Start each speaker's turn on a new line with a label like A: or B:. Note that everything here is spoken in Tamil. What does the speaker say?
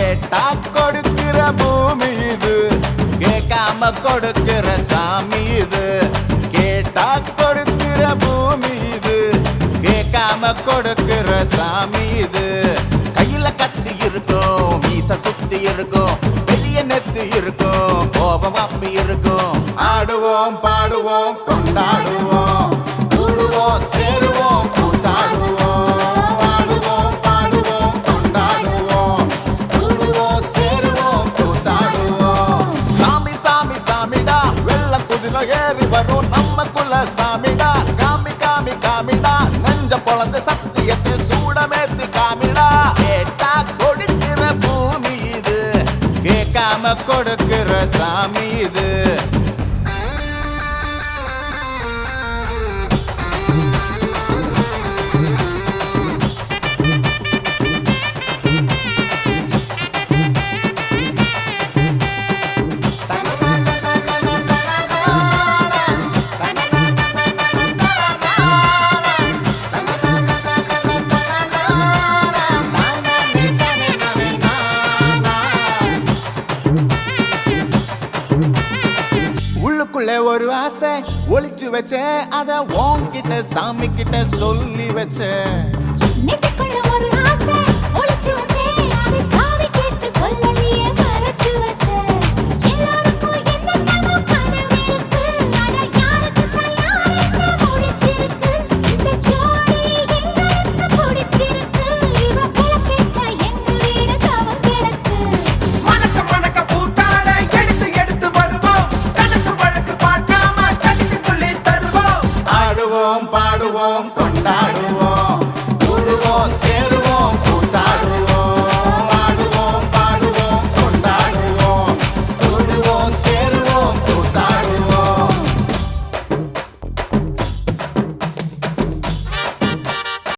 A: கேட்டா கொடுக்கிற பூமி இது, கேட்காம கொடுக்கிற சாமி இது. கேட்டா கொடுக்கிற பூமி இது, கேட்காம கொடுக்கிற சாமி இது. கையில கத்தி இருக்கும், மீச சுத்தி இருக்கும், பெரிய நெத்தி இருக்கும், கோபம் அப்பி இருக்கும். ஆடுவோம் பாடுவோம் கொண்டாடுவோம், கூடுவோம் சேருவோம் கூத்தாடுவோம். ஆடுவோம் பாடுவோம் கொண்டாடுவோம், கூடுவோம் சேருவோம் கூத்தாடுவோம். சாமி சாமி சாமிடா, வெள்ள குதிரை ஏறி வரும் நம்ம குல சாமிடா. காமி காமி காமிடா, நெஞ்ச பொழந்து சத்தியத்தை சூடமேத்தி காமிடா. கேட்டா கொடுக்கிற பூமி இது, கேட்காம கொடுக்கிற சாமி இது. உள்ளுக்குள்ள ஒரு ஆசை ஒளிச்சு வச்சேன், அத உன்கிட்ட சாமி கிட்ட சொல்லி வச்சேன்.
B: நெஞ்சுக்குள்ள ஒரு ஆசை ஒளிச்சு வச்சேன், அதை சாமி கிட்ட சொல்லலையே மறைச்சு வச்சேன். எல்லாருக்கும் என்னென்னமோ கனவு இருக்கு, ஆனா யாருக்கு தான் என்ன முடிச்சிருக்கு. இந்த ஜோடி எங்களுக்கு பிடிச்சிருக்கு, இவ போல கேட்க எங்க வீடு தவம் கிடக்கு.
C: மணக்க மணக்க பூத்தாட எடுத்து எடுத்து வருவோம், கணக்கு வழக்கு பார்க்காம கணித்து சொல்லி தருவோம்.
A: ஆடுவோம் பாடுவோம் கொண்டாடுவோம், கூடுவோம்